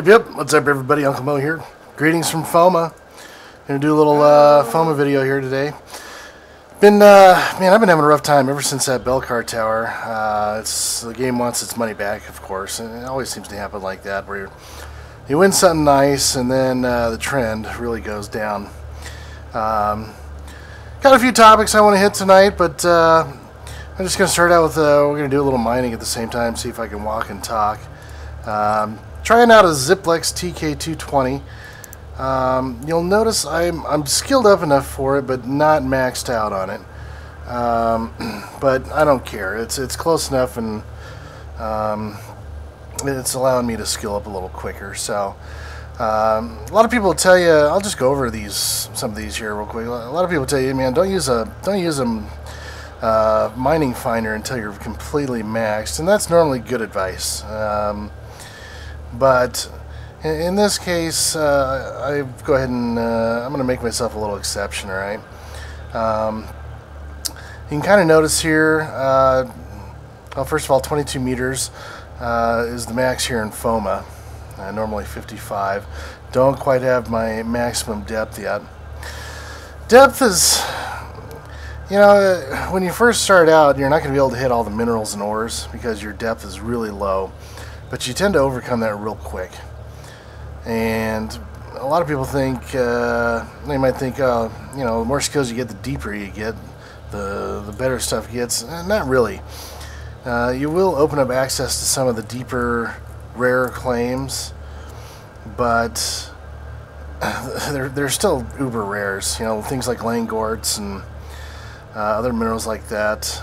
Yep. What's up, everybody? Uncle Mo here. Greetings from f.o.m.a. Gonna do a little f.o.m.a video here today. Man, I've been having a rough time ever since that bell car tower. The game wants its money back, of course, and it always seems to happen like that, where you win something nice, and then the trend really goes down. Got a few topics I want to hit tonight, but I'm just gonna start out with we're gonna do a little mining at the same time, see if I can walk and talk. Trying out a Ziplex TK220. You'll notice I'm skilled up enough for it, but not maxed out on it. But I don't care. It's close enough, and it's allowing me to skill up a little quicker. So a lot of people tell you, I'll just go over some of these here real quick. A lot of people tell you, man, don't use a mining finder until you're completely maxed, and that's normally good advice. But in this case, I go ahead and I'm going to make myself a little exception, all right? You can kind of notice here, well, first of all, 22 meters is the max here in f.o.m.a. Normally 55. Don't quite have my maximum depth yet. Depth is, you know, when you first start out, you're not going to be able to hit all the minerals and ores because your depth is really low. But you tend to overcome that real quick. And a lot of people think, they might think, you know, the more skills you get, the deeper you get, the better stuff gets. Not really. You will open up access to some of the deeper, rarer claims, but they're still uber rares. You know, things like langorts and other minerals like that.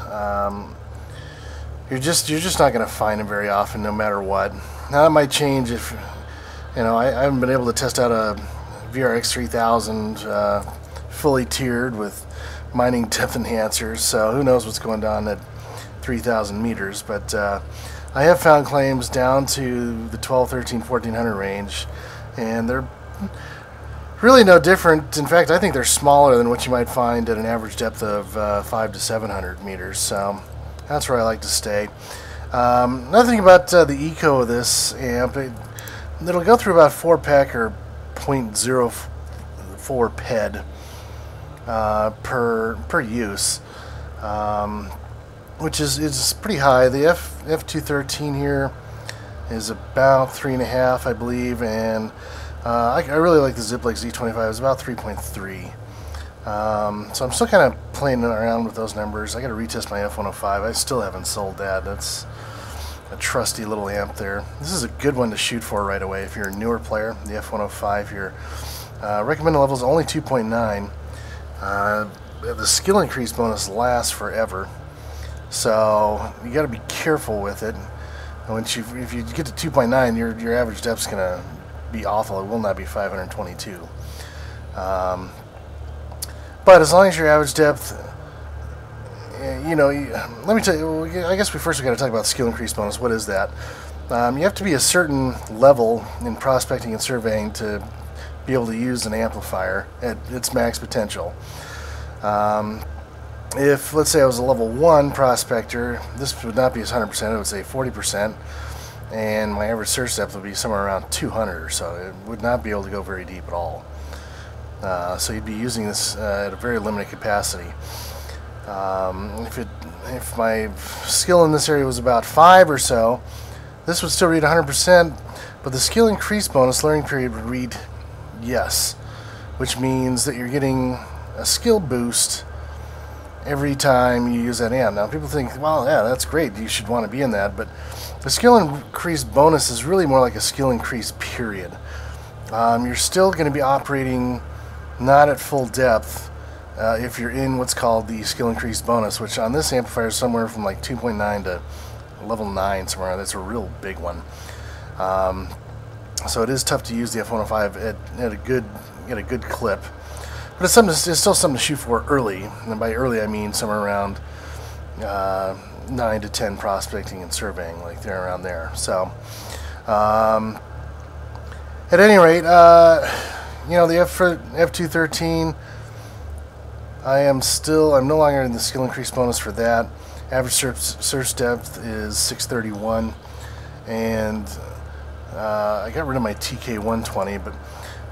You're just not going to find them very often, no matter what. Now that might change if, you know, I haven't been able to test out a VRX 3000 fully tiered with mining depth enhancers, so who knows what's going on at 3,000 meters. But I have found claims down to the 12, 13, 1400 range, and they're really no different. In fact, I think they're smaller than what you might find at an average depth of 5 to 700 meters. So that's where I like to stay. Another thing about the eco of this amp, it'll go through about 4 pec or 0.04 ped per use, which is pretty high. The F213 here is about 3.5, I believe, and I really like the Ziplex Z25. It's about 3.3. So I'm still kind of playing around with those numbers. I got to retest my F105. I still haven't sold that. That's a trusty little amp there. This is a good one to shoot for right away if you're a newer player. The F105 here. Recommended level is only 2.9. The skill increase bonus lasts forever, so you got to be careful with it. And if you get to 2.9, your average depth's gonna be awful. It will not be 522. But as long as your average depth, you know, let me tell you, I guess we got to talk about skill increase bonus. What is that? You have to be a certain level in prospecting and surveying to be able to use an amplifier at its max potential. If, let's say, I was a level 1 prospector, this would not be as 100%, it would say 40%, and my average search depth would be somewhere around 200 or so. It would not be able to go very deep at all. So you'd be using this at a very limited capacity. If my skill in this area was about 5 or so, this would still read 100%, but the skill increase bonus learning period would read yes, which means that you're getting a skill boost every time you use that amp. Now people think, well, yeah, that's great, you should want to be in that, but the skill increase bonus is really more like a skill increase period. You're still going to be operating not at full depth if you're in what's called the skill increase bonus, which on this amplifier is somewhere from like 2.9 to level 9 somewhere. That's a real big one. So it is tough to use the F105 at a good clip, but it's still something to shoot for early. And by early I mean somewhere around 9 to 10 prospecting and surveying, like they're around there. So at any rate, you know, the F213, I'm no longer in the skill increase bonus for that. Average search depth is 631, and I got rid of my TK 120, but you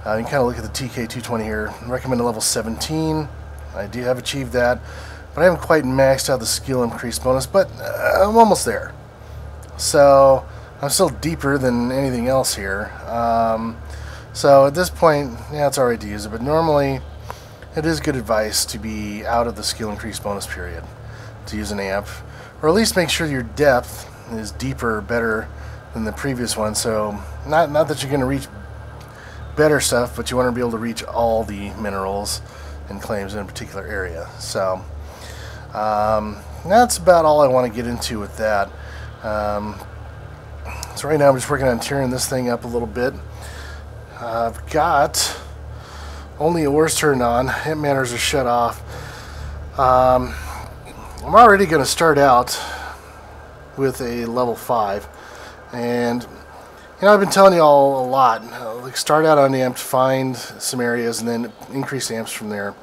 can kind of look at the TK 220 here. I recommend a level 17. I do have achieved that, but I haven't quite maxed out the skill increase bonus, but I'm almost there. So I'm still deeper than anything else here. So at this point, yeah, it's alright to use it, but normally it is good advice to be out of the skill increase bonus period to use an amp, or at least make sure your depth is deeper or better than the previous one. So not that you're going to reach better stuff, but you want to be able to reach all the minerals and claims in a particular area. So that's about all I want to get into with that. So right now I'm just working on tearing this thing up a little bit. I've got only ores turned on. Hemp manners are shut off. I'm already going to start out with a level 5, and I've been telling you all a lot. Like, start out unamped, find some areas, and then increase amps from there.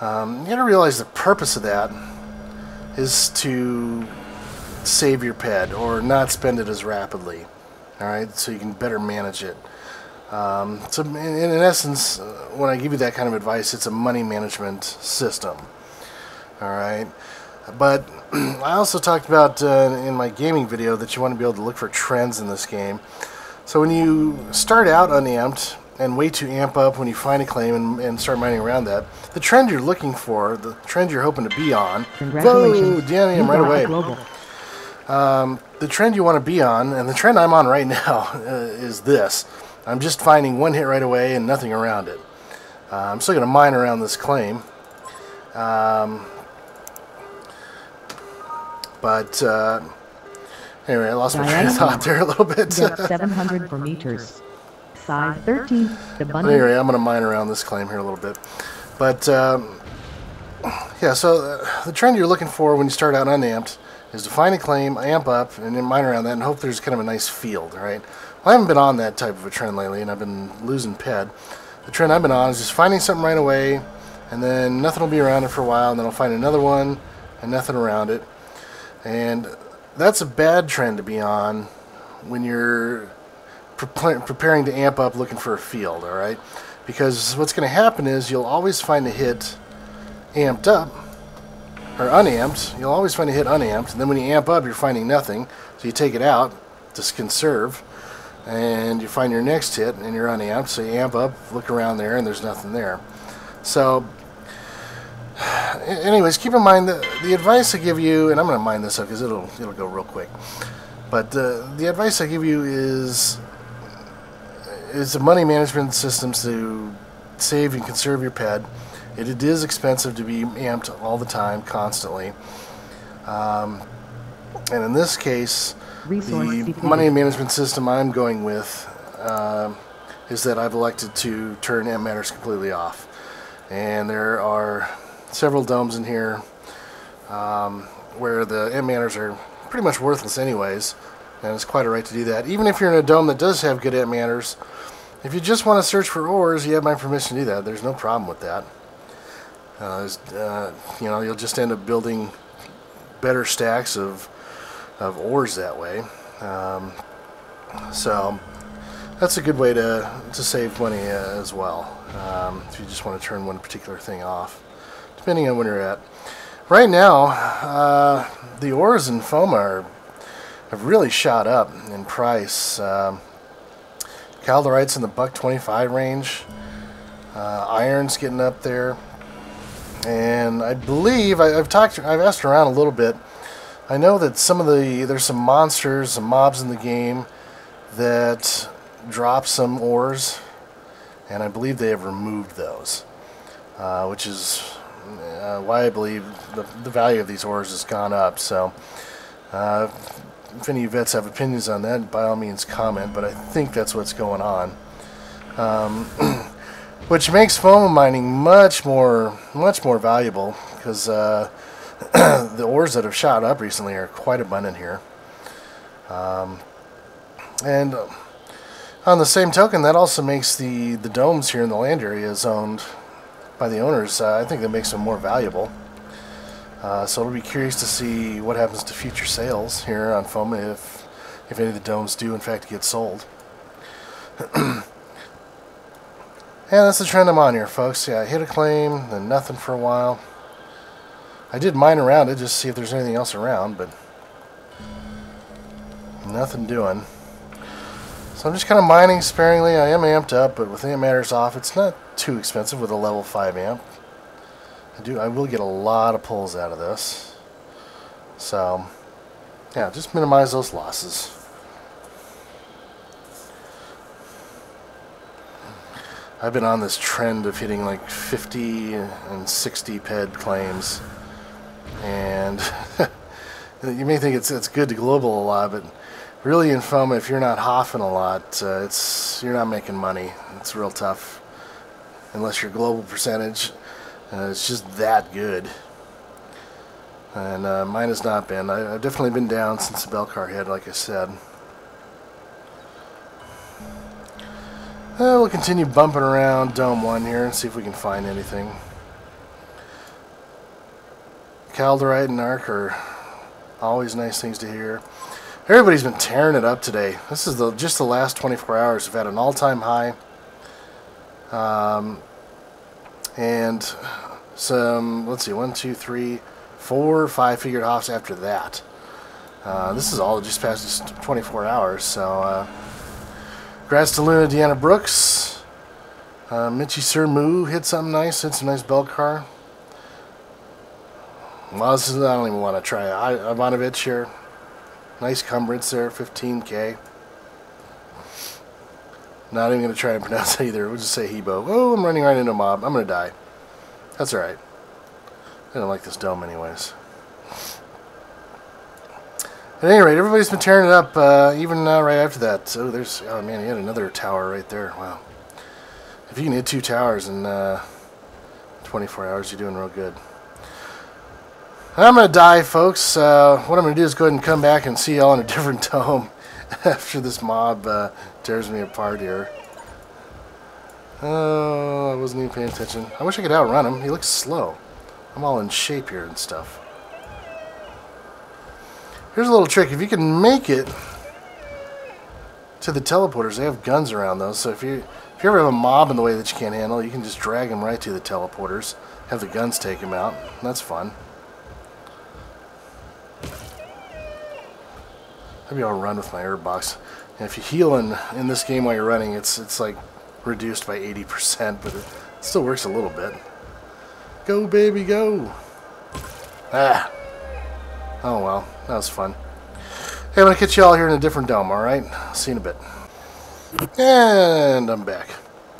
You got to realize the purpose of that is to save your ped or not spend it as rapidly. All right, so you can better manage it. So in essence, when I give you that kind of advice, it's a money management system. All right, but I also talked about in my gaming video that you want to be able to look for trends in this game. So when you start out unamped and wait to amp up when you find a claim and start mining around that, the trend you're looking for, the trend you're hoping to be on, whoa, damn, right away. The trend you want to be on, and the trend I'm on right now, is this. I'm just finding one hit right away and nothing around it. I'm still going to mine around this claim. But anyway, I lost my train of thought there a little bit. 700 per meters. Size 13. Anyway, I'm going to mine around this claim here a little bit. But yeah, so the trend you're looking for when you start out unamped is to find a claim, amp up, and then mine around that and hope there's kind of a nice field, right? Well, I haven't been on that type of a trend lately, and I've been losing ped. The trend I've been on is just finding something right away, and then nothing will be around it for a while, and then I'll find another one, and nothing around it. And that's a bad trend to be on when you're preparing to amp up looking for a field, all right? Because what's going to happen is you'll always find a hit amped up, or unamped. You'll always find a hit unamped, and then when you amp up, you're finding nothing. So you take it out to conserve, and you find your next hit, and you're unamped. So you amp up, look around there, and there's nothing there. So anyways, keep in mind that the advice I give you, and I'm going to mine this up because it'll go real quick. But the advice I give you is the money management systems to save and conserve your ped. It is expensive to be amped all the time, constantly. And in this case, the money management system I'm going with is that I've elected to turn amp matters completely off. And there are several domes in here where the amp matters are pretty much worthless anyways, and it's quite alright to do that. Even if you're in a dome that does have good amp matters, if you just want to search for ores, you have my permission to do that. There's no problem with that. You'll just end up building better stacks of ores that way. So that's a good way to save money as well, if you just want to turn one particular thing off, depending on where you're at. Right now, the ores in f.o.m.a have really shot up in price. Calderite's in the $1.25 range. Iron's getting up there. And I believe I've asked around a little bit. I know that there's some monsters, some mobs in the game that drop some ores, and I believe they have removed those, which is why I believe the value of these ores has gone up. So if any vets have opinions on that, by all means comment, but I think that's what's going on. Which makes f.o.m.a mining much more valuable, because the ores that have shot up recently are quite abundant here. And on the same token, that also makes the domes here in the land areas owned by the owners, I think that makes them more valuable. So it'll be curious to see what happens to future sales here on f.o.m.a if any of the domes do in fact get sold. And that's the trend I'm on here, folks. Yeah, I hit a claim, then nothing for a while. I did mine around it just to see if there's anything else around, but nothing doing. So I'm just kind of mining sparingly. I am amped up, but with ammeters off, it's not too expensive with a level 5 amp. I will get a lot of pulls out of this. So, yeah, just minimize those losses. I've been on this trend of hitting like 50 and 60 PED claims, and you may think it's good to global a lot, but really in f.o.m.a, if you're not hoffing a lot, you're not making money. It's real tough unless your global percentage it's just that good. And mine has not been. I've definitely been down since the bell car hit, like I said. We'll continue bumping around Dome 1 here and see if we can find anything. Calderite and Arc are always nice things to hear. Everybody's been tearing it up today. This is just the last 24 hours. We've had an all-time high. And some, let's see, 1, 2, 3, 4, 5-figure hops after that. This is all just past just 24 hours, so... Congrats to Luna Deanna Brooks. Mitchie Sir Moo hit something nice. Hit some nice bell car. Well, this is, I don't even want to try it. Ivanovich here. Nice cumbrance there, 15K. Not even going to try to pronounce it either. We'll just say Hebo. Oh, I'm running right into a mob. I'm going to die. That's alright. I don't like this dome anyways. At any rate, everybody's been tearing it up, even right after that. Oh, oh man, he had another tower right there. Wow. If you can hit 2 towers in 24 hours, you're doing real good. I'm going to die, folks. What I'm going to do is go ahead and come back and see y'all in a different dome after this mob tears me apart here. Oh, I wasn't even paying attention. I wish I could outrun him. He looks slow. I'm all in shape here and stuff. Here's a little trick. If you can make it to the teleporters, they have guns around those. So if you ever have a mob in the way that you can't handle, you can just drag them right to the teleporters, have the guns take them out. That's fun. Maybe I'll run with my herb box. And if you heal in this game while you're running, it's like reduced by 80%, but it still works a little bit. Go, baby, go! Ah! Oh well, that was fun. Hey, I'm going to catch you all here in a different dome, alright? See you in a bit. And I'm back.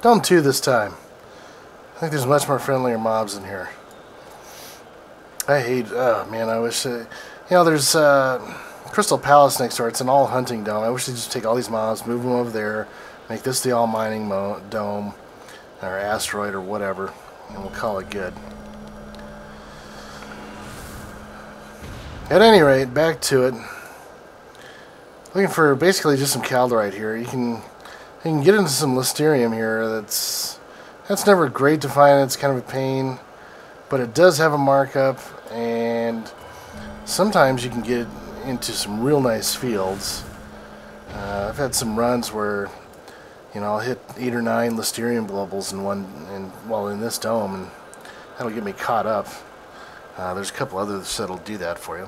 Dome 2 this time. I think there's much more friendlier mobs in here. I hate, oh man, I wish, there's Crystal Palace next door. It's an all hunting dome. I wish they'd just take all these mobs, move them over there, make this the all mining dome, or asteroid, or whatever, and we'll call it good. At any rate, back to it. Looking for basically just some calderite here. You can get into some listerium here. That's never great to find. It's kind of a pain, but it does have a markup, and sometimes you can get into some real nice fields. I've had some runs where I'll hit 8 or 9 listerium globals in this dome, and that'll get me caught up. There's a couple others that'll do that for you.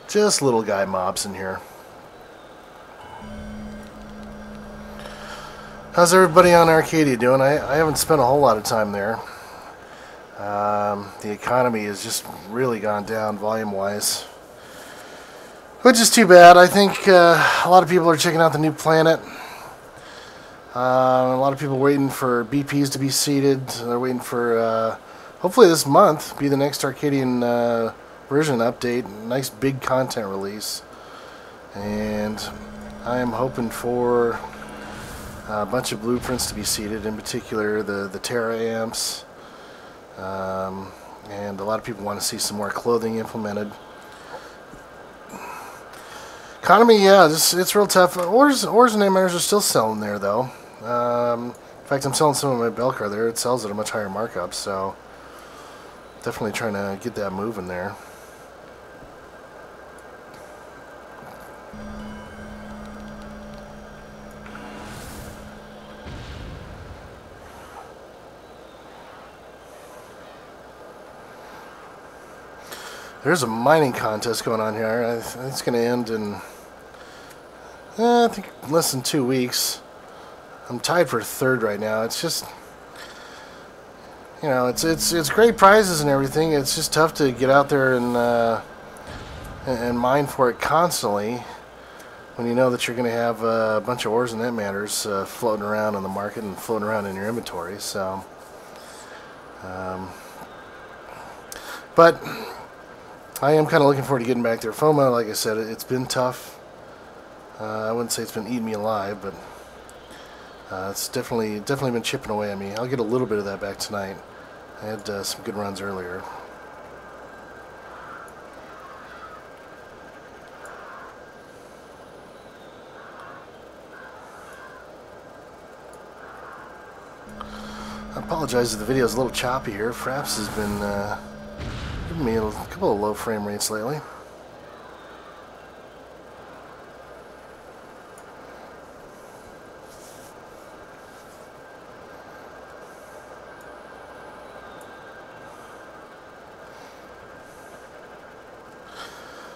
Just little guy mobs in here. How's everybody on Arkadia doing? I haven't spent a whole lot of time there. The economy has just really gone down volume-wise, which is too bad. I think a lot of people are checking out the new planet. A lot of people waiting for BPs to be seeded. They're waiting for, hopefully this month, be the next Arcadian version update. Nice big content release. And I am hoping for a bunch of blueprints to be seeded, in particular the Terra amps. And a lot of people want to see some more clothing implemented. Economy, yeah, it's real tough. Ores and emitters are still selling there, though. In fact, I'm selling some of my bell car there. It sells at a much higher markup, so definitely trying to get that moving there. There's a mining contest going on here. I think it's going to end in, I think, less than 2 weeks. I'm tied for third right now. It's just, you know, it's great prizes and everything. It's just tough to get out there and mine for it constantly when you know that you're going to have a bunch of ores and net matters floating around in the market and floating around in your inventory. So, but I am kind of looking forward to getting back there. FOMA, like I said, it's been tough. I wouldn't say it's been eating me alive, but it's definitely been chipping away at me. I'll get a little bit of that back tonight. I had some good runs earlier. I apologize if the video is a little choppy here. Fraps has been giving me a couple of low frame rates lately.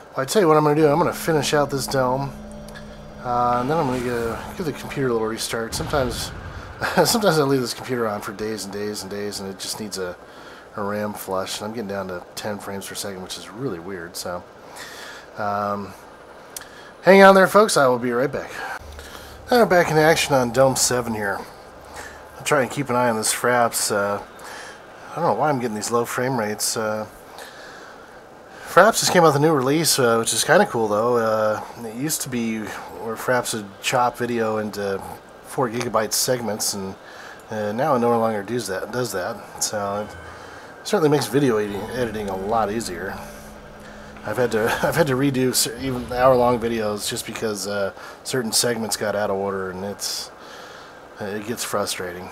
Well, I tell you what I'm going to do. I'm going to finish out this dome, and then I'm going to give the computer a little restart. Sometimes I leave this computer on for days and days and days, and it just needs a RAM flush. And I'm getting down to 10 frames per second, which is really weird. So, hang on there, folks. I will be right back. I'm back in action on Dome 7 here. I'll try and keep an eye on this Fraps. I don't know why I'm getting these low frame rates. Fraps just came out with a new release, which is kind of cool, though. It used to be where Fraps would chop video into 4 gigabyte segments, and now it no longer does that. So it certainly makes video editing a lot easier. I've had to redo even hour-long videos just because certain segments got out of order, and it gets frustrating.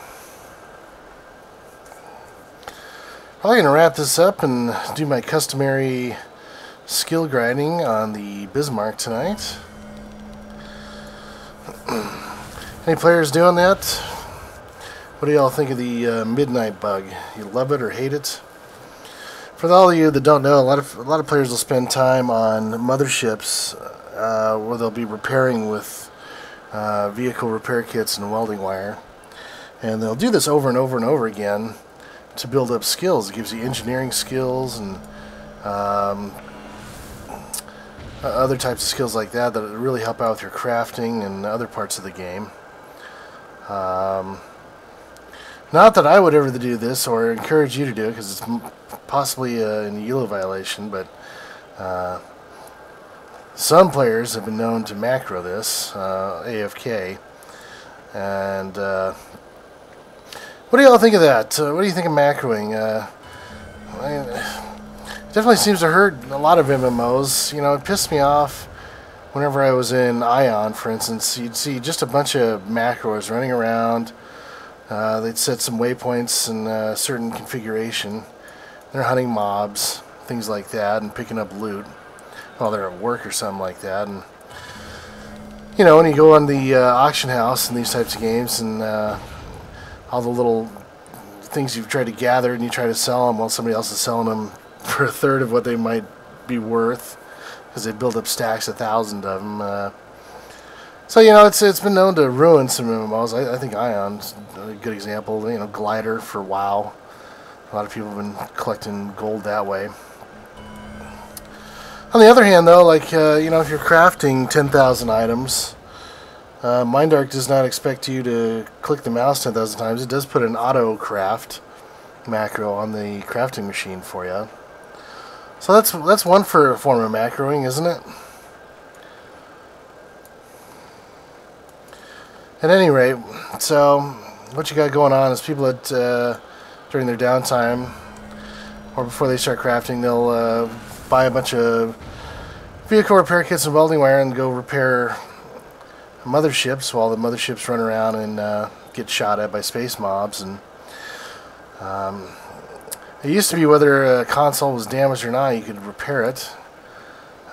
Probably gonna wrap this up and do my customary skill grinding on the Bismarck tonight. Any players doing that? What do y'all think of the midnight bug? You love it or hate it? For all of you that don't know, a lot of players will spend time on motherships where they'll be repairing with vehicle repair kits and welding wire, and they'll do this over and over and over again to build up skills. It gives you engineering skills and other types of skills like that that really help out with your crafting and other parts of the game. Not that I would ever do this or encourage you to do it, because it's possibly an EULA violation, but some players have been known to macro this, AFK, and what do y'all think of that? What do you think of macroing? It definitely seems to hurt a lot of MMOs. You know, it pissed me off whenever I was in Ion, for instance. You'd see just a bunch of macros running around. They'd set some waypoints in a certain configuration. They're hunting mobs, things like that, and picking up loot while they're at work or something like that. And you know, when you go on the auction house in these types of games, and all the little things you've tried to gather and you try to sell them while somebody else is selling them for a third of what they might be worth, because they build up stacks, 1,000 of them. So, you know, it's been known to ruin some MMOs. I think Ion's a good example. You know, Glider for WoW. A lot of people have been collecting gold that way. On the other hand, though, like, you know, if you're crafting 10,000 items, Mindark does not expect you to click the mouse 10,000 times. It does put an auto craft macro on the crafting machine for you. So that's one for a form of macroing, isn't it? At any rate, so what you got going on is people that during their downtime or before they start crafting, they'll buy a bunch of vehicle repair kits and welding wire and go repair motherships while the motherships run around and get shot at by space mobs. And it used to be whether a console was damaged or not, you could repair it.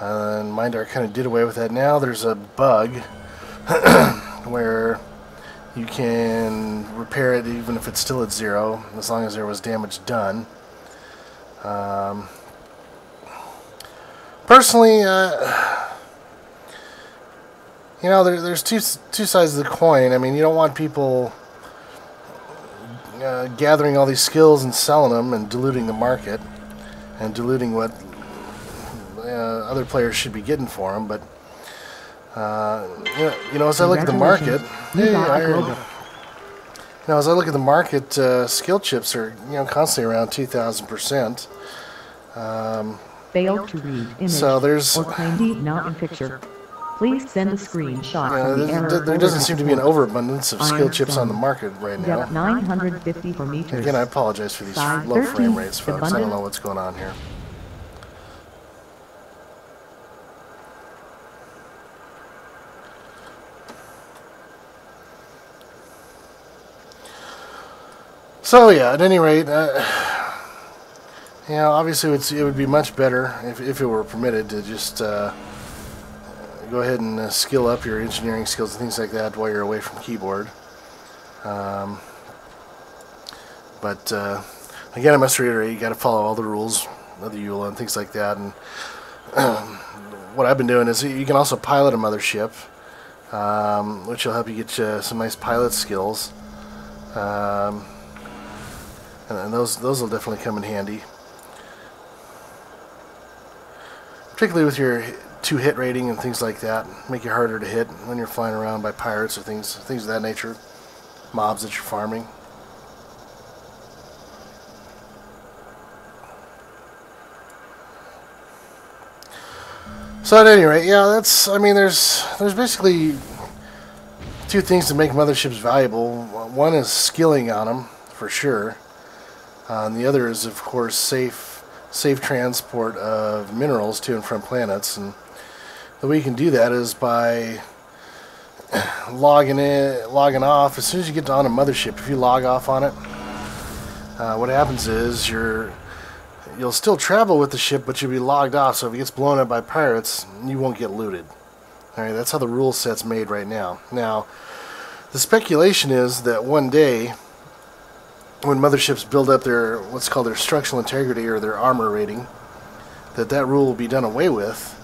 And Mindark kind of did away with that. Now there's a bug where you can repair it even if it's still at 0, as long as there was damage done. Personally, you know, there's two sides of the coin. I mean, you don't want people gathering all these skills and selling them and diluting the market and diluting what other players should be getting for them. But you know, as I look at the market, as I look at the market, skill chips are constantly around 2,000%. Failed to read image So there's or claim deed not in picture. Please send a screenshot from the error. there doesn't seem to be an overabundance of skill chips on the market right now. Depth 950 for meters. Again, I apologize for these Size low 13, frame rates, folks. I don't abundant. know what's going on here. So yeah, at any rate, obviously it would be much better if it were permitted to just go ahead and skill up your engineering skills and things like that while you're away from keyboard. But again, I must reiterate, you got to follow all the rules of the EULA and things like that. And what I've been doing is you can also pilot a mothership, which will help you get some nice pilot skills. And those will definitely come in handy, particularly with your 2 hit rating and things like that. Make you harder to hit when you're flying around by pirates or things of that nature, mobs that you're farming. So at any rate, yeah, I mean, there's basically 2 things that make motherships valuable. One is skilling on them, for sure. And the other is, of course, safe transport of minerals to and from planets. And the way you can do that is by logging off. As soon as you get on a mothership, if you log off on it, what happens is you'll still travel with the ship, but you'll be logged off. So if it gets blown up by pirates, you won't get looted. All right, that's how the rule set's made right now. Now, the speculation is that one day, when motherships build up their what's called their structural integrity or their armor rating, that rule will be done away with,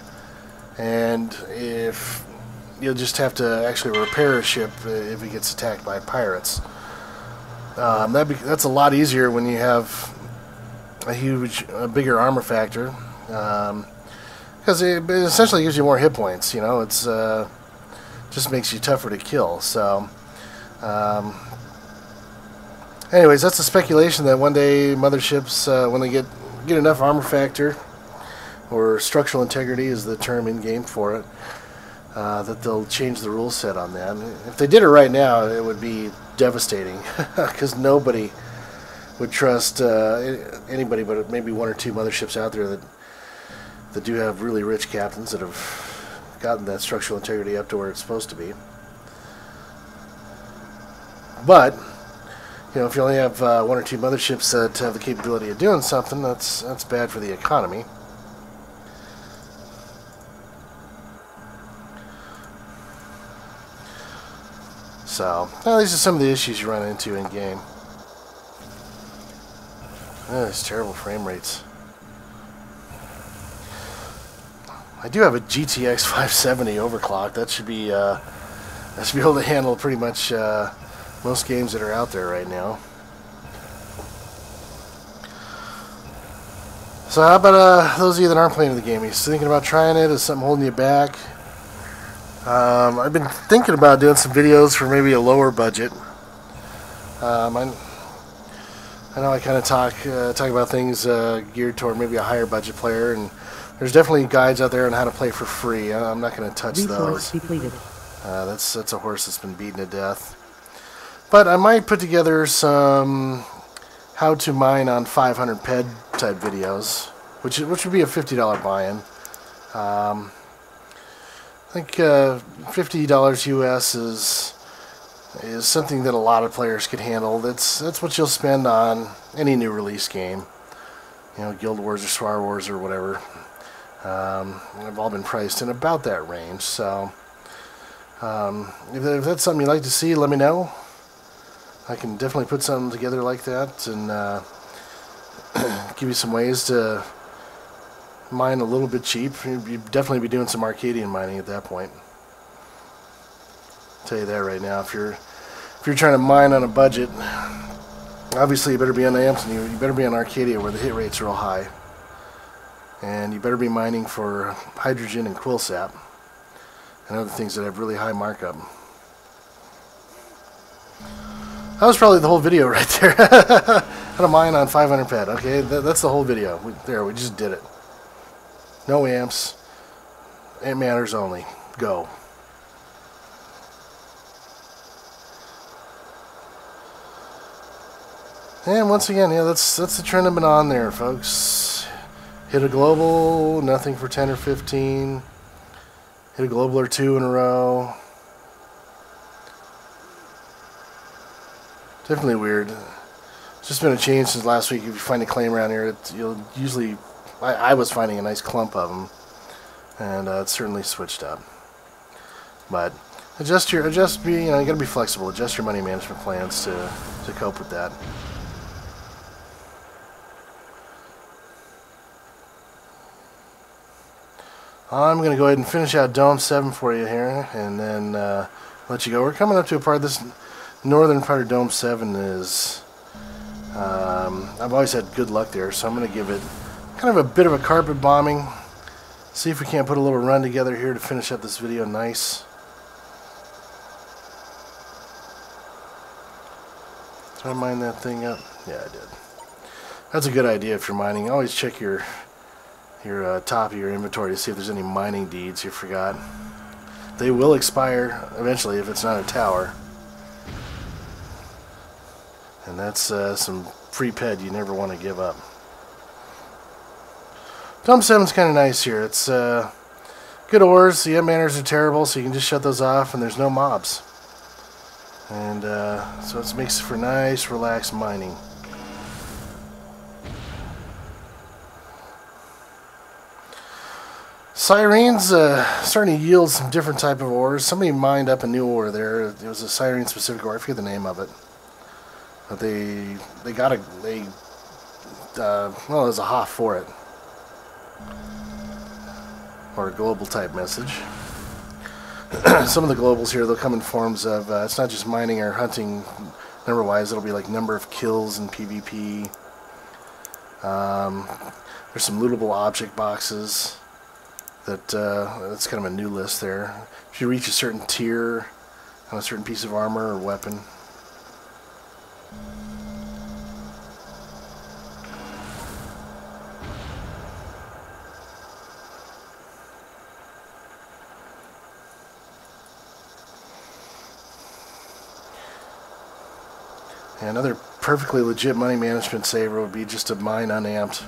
and if you'll just have to actually repair a ship if it gets attacked by pirates. That's a lot easier when you have a bigger armor factor, because it essentially gives you more hit points. It's just makes you tougher to kill. So. Anyways, that's a speculation that one day motherships, when they get enough armor factor, or structural integrity is the term in game for it, that they'll change the rule set on that. And if they did it right now, it would be devastating, because nobody would trust anybody but maybe 1 or 2 motherships out there that do have really rich captains that have gotten that structural integrity up to where it's supposed to be. But if you only have 1 or 2 motherships that have the capability of doing something, that's bad for the economy. So, these are some of the issues you run into in game. These terrible frame rates. I do have a GTX 570 overclock. That should be able to handle pretty much most games that are out there right now. So how about those of you that aren't playing the game? Are you thinking about trying it? Is something holding you back? I've been thinking about doing some videos for maybe a lower budget. I know I kind of talk about things geared toward maybe a higher budget player, and there's definitely guides out there on how to play for free. I'm not going to touch those. That's a horse that's been beaten to death. But I might put together some how to mine on 500 PED type videos, which would be a $50 buy-in. I think $50 US is something that a lot of players could handle. That's what you'll spend on any new release game. Guild Wars or Star Wars or whatever. They've all been priced in about that range. So if that's something you'd like to see, let me know. I can definitely put something together like that and give you some ways to mine a little bit cheap. You'd definitely be doing some Arcadian mining at that point. I'll tell you that right now. If you're trying to mine on a budget, obviously you better be on amps, and you better be on Arkadia where the hit rates are real high. And you better be mining for hydrogen and quill sap and other things that have really high markup. That was probably the whole video right there. How to mine on 500 ped. Okay, that's the whole video. We just did it. No amps. Amp matters only. Go. And once again, yeah, that's the trend I've been on there, folks. Hit a global, nothing for 10 or 15. Hit a global or two in a row. Definitely weird. It's just been a change since last week. If you find a claim around here, you'll usually... I was finding a nice clump of them, and it's certainly switched up. But you gotta be flexible. Adjust your money management plans to cope with that. I'm going to go ahead and finish out Dome 7 for you here, and then let you go. We're coming up to a part of this northern part of Dome 7 is... I've always had good luck there, so I'm going to give it kind of a bit of a carpet bombing. See if we can't put a little run together here to finish up this video nice. Did I mine that thing up? Yeah, I did. That's a good idea if you're mining. Always check your top of your inventory to see if there's any mining deeds you forgot. They will expire eventually if it's not a tower. And that's some free ped you never want to give up. Dome 7's kind of nice here. It's good ores. The manners are terrible, so you can just shut those off and there's no mobs. And so it makes for nice, relaxed mining. Syrene's starting to yield some different type of ores. Somebody mined up a new ore there. It was a Sirene specific ore. I forget the name of it. But well, there's a HOF for it. Or a global type message. Some of the globals here, they'll come in forms of, it's not just mining or hunting number wise, it'll be like number of kills in PvP. There's some lootable object boxes. That's kind of a new list there. If you reach a certain tier on a certain piece of armor or weapon. And another perfectly legit money management saver would be just to mine unamped.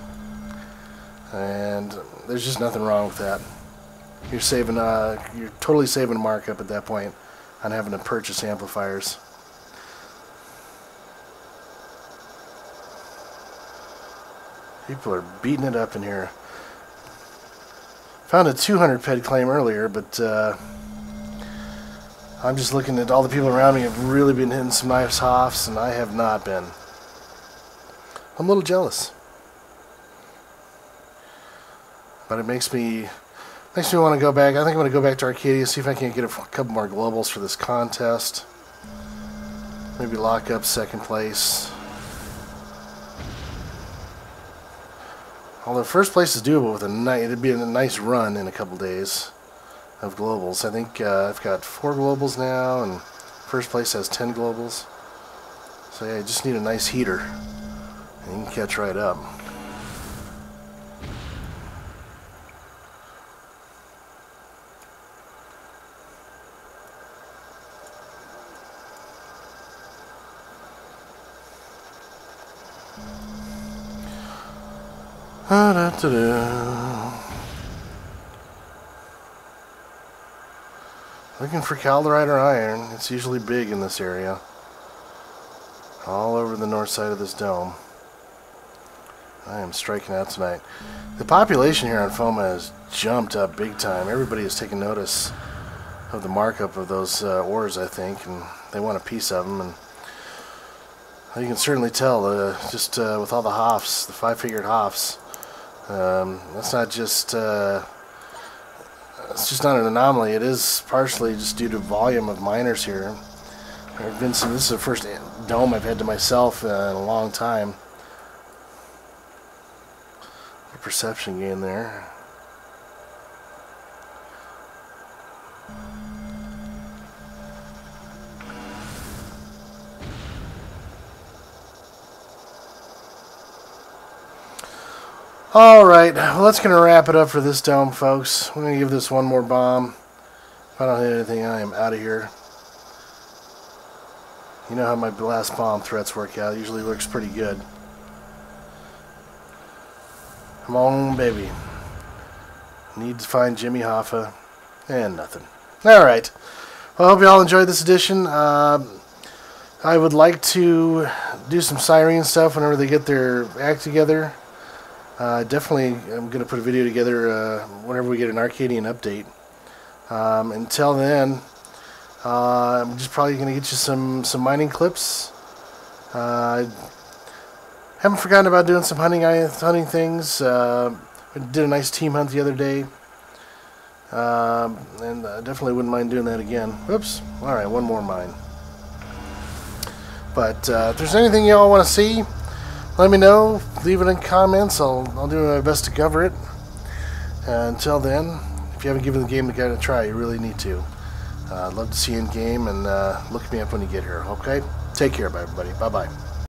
And there's just nothing wrong with that. You're saving, you're totally saving markup at that point on having to purchase amplifiers. People are beating it up in here. Found a 200 ped claim earlier, but I'm just looking at all the people around me have really been hitting some nice HOFs, and I have not been. I'm a little jealous. But it makes me want to go back. I think I'm going to go back to Arkadia, see if I can't get a couple more globals for this contest. Maybe lock up second place. Although first place is doable with it'd be a nice run in a couple days of globals. I think I've got 4 globals now, and first place has 10 globals. So yeah, you just need a nice heater, and you can catch right up. Looking for calderite or iron. It's usually big in this area. All over the north side of this dome. I am striking out tonight. The population here on f.o.m.a has jumped up big time. Everybody has taken notice of the markup of those ores, I think, and they want a piece of them. And you can certainly tell, just with all the HOFs, the 5-figured HOFs, That's not just it's just not an anomaly. It is partially just due to volume of miners here. This is the first dome I've had to myself in a long time. A perception gain there. Alright, well that's going to wrap it up for this dome, folks. I'm going to give this one more bomb. If I don't hit anything, I am out of here. You know how my last bomb threats work out. It usually works pretty good. Come on, baby. Need to find Jimmy Hoffa. And nothing. Alright. Well, I hope you all enjoyed this edition. I would like to do some siren stuff whenever they get their act together. Definitely, I'm going to put a video together whenever we get an Arcadian update. Until then, I'm just probably going to get you some mining clips. Haven't forgotten about doing some hunting things. We did a nice team hunt the other day. And I definitely wouldn't mind doing that again. Whoops. Alright, one more mine. But if there's anything you all want to see, let me know. Leave it in comments. I'll do my best to cover it. Until then, if you haven't given the game a try, you really need to. I'd love to see you in game, and look me up when you get here. Okay? Take care, everybody. Bye-bye.